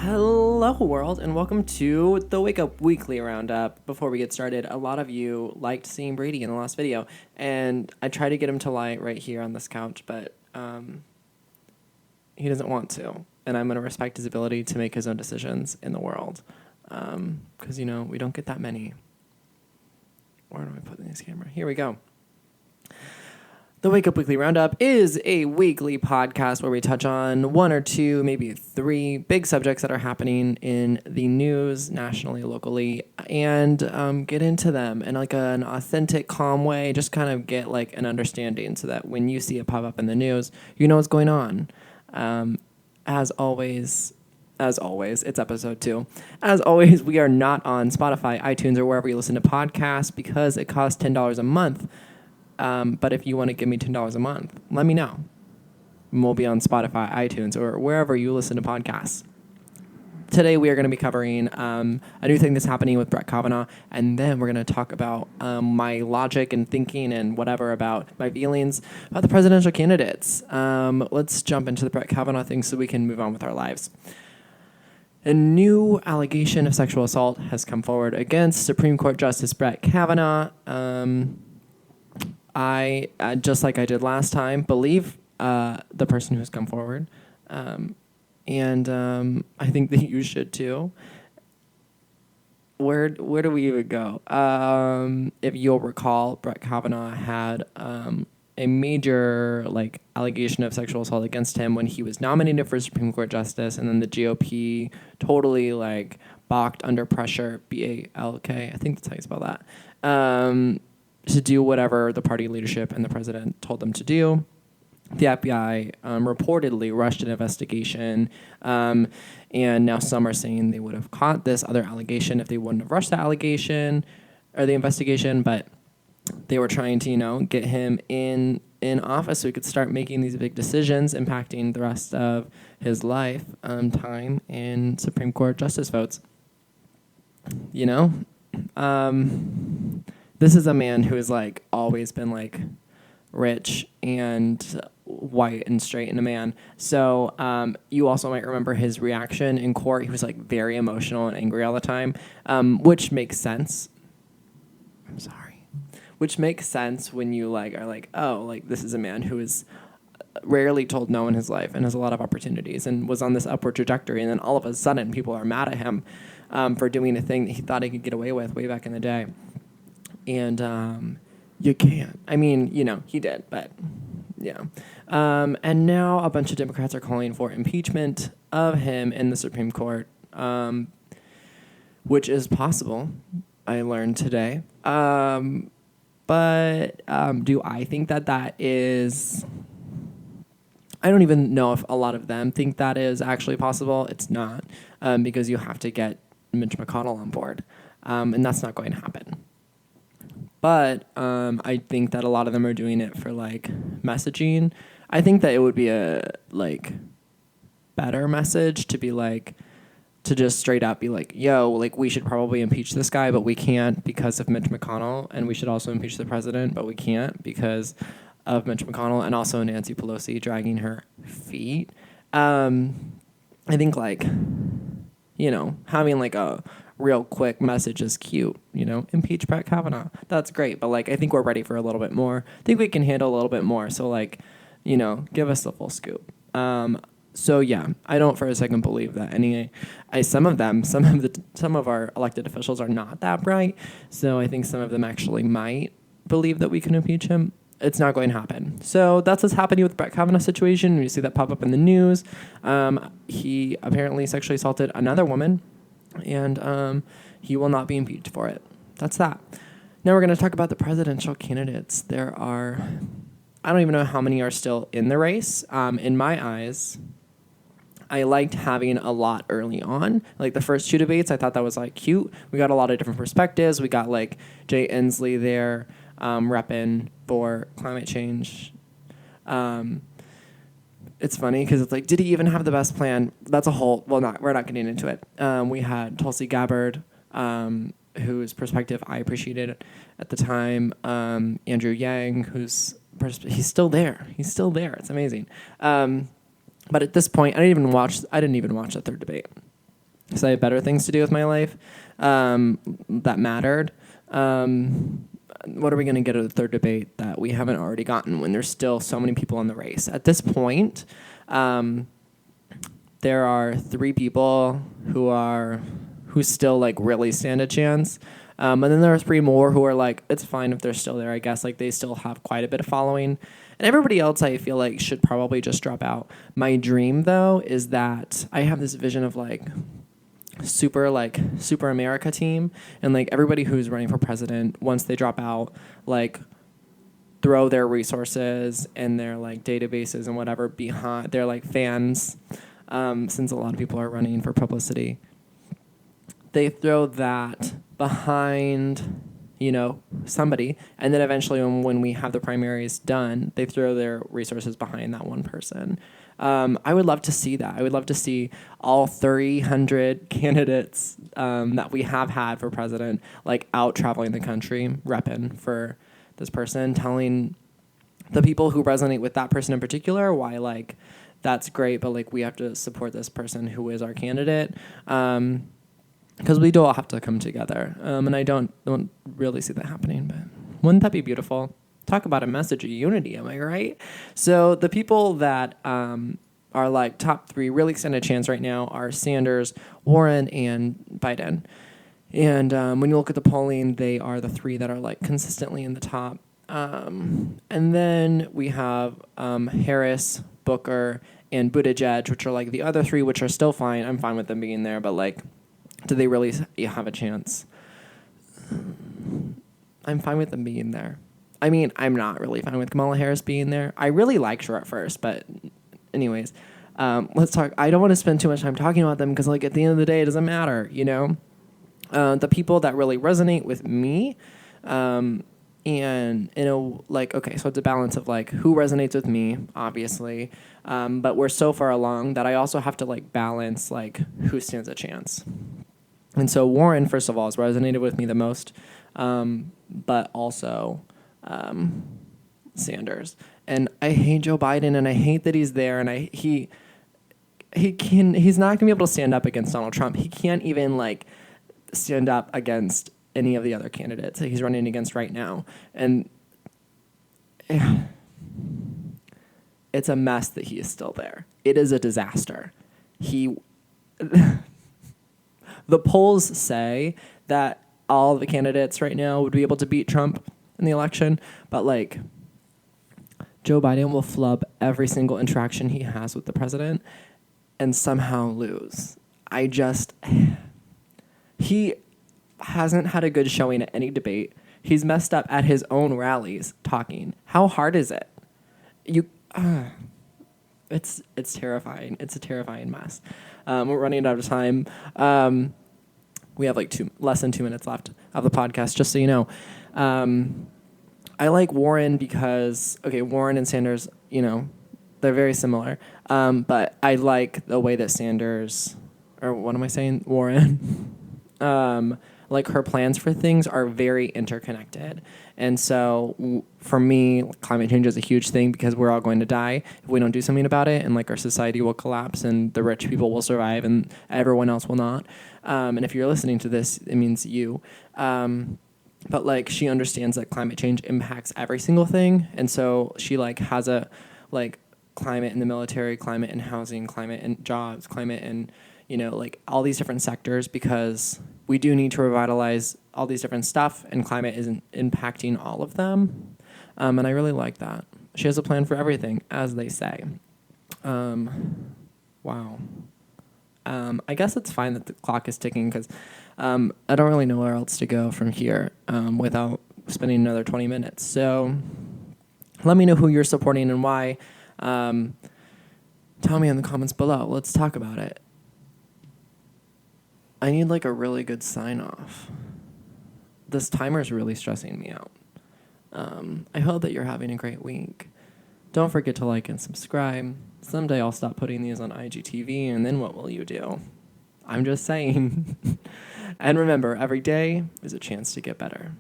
Hello, world, and welcome to the Wake Up Weekly Roundup. Before we get started, a lot of you liked seeing Brady in the last video, and I tried to get him to lie right here on this couch, but he doesn't want to, and I'm going to respect his ability to make his own decisions in the world, because, we don't get that many. Where do I put this camera? Here we go. The Wake Up Weekly Roundup is a weekly podcast where we touch on one or two, maybe three big subjects that are happening in the news, nationally, locally, and get into them in like an authentic, calm way. Just kind of get like an understanding so that when you see it pop up in the news, you know what's going on. As always, it's episode 2. As always, we are not on Spotify, iTunes, or wherever you listen to podcasts because it costs $10 a month. But if you want to give me $10 a month, let me know. And we'll be on Spotify, iTunes, or wherever you listen to podcasts. Today we are going to be covering a new thing that's happening with Brett Kavanaugh, and then we're going to talk about my logic and thinking and whatever about my feelings about the presidential candidates. Let's jump into the Brett Kavanaugh thing so we can move on with our lives. A new allegation of sexual assault has come forward against Supreme Court Justice Brett Kavanaugh. I, just like I did last time, believe the person who's come forward. And I think that you should too. Where do we even go? If you'll recall, Brett Kavanaugh had a major allegation of sexual assault against him when he was nominated for Supreme Court Justice, and then the GOP totally balked under pressure, BALK, I think that's how you spell that, to do whatever the party leadership and the president told them to do. The FBI reportedly rushed an investigation, and now some are saying they would have caught this other allegation if they wouldn't have rushed the allegation or the investigation, but they were trying to, get him in office so he could start making these big decisions impacting the rest of his life, time in Supreme Court justice votes. This is a man who has always been rich and white and straight and a man. So you also might remember his reaction in court. He was very emotional and angry all the time, which makes sense. I'm sorry. Which makes sense when you are this is a man who is rarely told no in his life and has a lot of opportunities and was on this upward trajectory. And then all of a sudden people are mad at him for doing a thing that he thought he could get away with way back in the day. And you can't. I mean, he did, but yeah. And now a bunch of Democrats are calling for impeachment of him in the Supreme Court, which is possible, I learned today. But do I think that is... I don't even know if a lot of them think that is actually possible. It's not, because you have to get Mitch McConnell on board, and that's not going to happen. But I think that a lot of them are doing it for messaging. I think that it would be a better message to be to just straight up be yo, we should probably impeach this guy, but we can't because of Mitch McConnell, and we should also impeach the president, but we can't because of Mitch McConnell, and also Nancy Pelosi dragging her feet. I think having a real quick message is cute, impeach Brett Kavanaugh. That's great, but I think we're ready for a little bit more. I think we can handle a little bit more. So give us the full scoop. So yeah, I don't for a second believe that some of our elected officials are not that bright. So I think some of them actually might believe that we can impeach him. It's not going to happen. So that's what's happening with the Brett Kavanaugh situation. You see that pop up in the news. He apparently sexually assaulted another woman, and he will not be impeached for it. That's that. Now we're going to talk about the presidential candidates. There are, I don't even know how many are still in the race. In my eyes, I liked having a lot early on. The first 2 debates, I thought that was cute. We got a lot of different perspectives. We got Jay Inslee there repping for climate change. It's funny because it's did he even have the best plan? That's a whole, we're not getting into it. We had Tulsi Gabbard, whose perspective I appreciated at the time. Andrew Yang, he's still there. It's amazing. But at this point, I didn't even watch the third debate. because I have better things to do with my life that mattered. What are we going to get at the third debate that we haven't already gotten when there's still so many people in the race? At this point, there are 3 people who still like really stand a chance. And then there are 3 more who are like, it's fine if they're still there, I guess. Like they still have quite a bit of following. And everybody else I feel like should probably just drop out. My dream though is that I have this vision of like super America team, and like everybody who's running for president, once they drop out, like throw their resources and their like databases and whatever behind their like fans, since a lot of people are running for publicity, they throw that behind, you know, somebody, and then eventually when we have the primaries done, they throw their resources behind that one person. I would love to see that. I would love to see all 300 candidates that we have had for president, like out traveling the country, repping for this person, telling the people who resonate with that person in particular why, like, that's great, but like we have to support this person who is our candidate. Because we do all have to come together. And I don't really see that happening, but wouldn't that be beautiful? Talk about a message of unity, am I right? So the people that are like top 3 really stand a chance right now are Sanders, Warren, and Biden. And when you look at the polling, they are the 3 that are like consistently in the top. And then we have Harris, Booker, and Buttigieg, which are like the other 3, which are still fine. I'm fine with them being there, but like, do they really have a chance? I'm fine with them being there. I mean, I'm not really fine with Kamala Harris being there. I really liked her at first, but anyways, let's talk. I don't want to spend too much time talking about them because, like, at the end of the day, it doesn't matter, you know? The people that really resonate with me, and, you know, like, okay, so it's a balance of, like, who resonates with me, obviously, but we're so far along that I also have to, like, balance, like, who stands a chance. And so Warren, first of all, has resonated with me the most, but also Sanders. And I hate Joe Biden, and I hate that he's there, and he's not going to be able to stand up against Donald Trump. He can't even, like, stand up against any of the other candidates that he's running against right now. And it's a mess that he is still there. It is a disaster. The polls say that all the candidates right now would be able to beat Trump in the election, but like Joe Biden will flub every single interaction he has with the president and somehow lose. He hasn't had a good showing at any debate. He's messed up at his own rallies talking. How hard is it? It's terrifying. It's a terrifying mess. We're running out of time. We have like less than 2 minutes left of the podcast, just so you know. I like Warren because, okay, Warren and Sanders, you know, they're very similar. But I like the way that Sanders, or what am I saying? Warren, like her plans for things are very interconnected. And so for me, climate change is a huge thing because we're all going to die if we don't do something about it, and like our society will collapse and the rich people will survive and everyone else will not. And if you're listening to this, it means you. But like she understands that climate change impacts every single thing. And so she like has a like climate in the military, climate in housing, climate in jobs, climate in, you know, like all these different sectors, because we do need to revitalize all these different stuff, and climate isn't impacting all of them. And I really like that. She has a plan for everything, as they say. Wow. I guess it's fine that the clock is ticking because I don't really know where else to go from here without spending another 20 minutes. So let me know who you're supporting and why. Tell me in the comments below. Let's talk about it. I need like a really good sign off. This timer is really stressing me out. I hope that you're having a great week. Don't forget to like and subscribe. Someday I'll stop putting these on IGTV, and then what will you do? I'm just saying. And remember, every day is a chance to get better.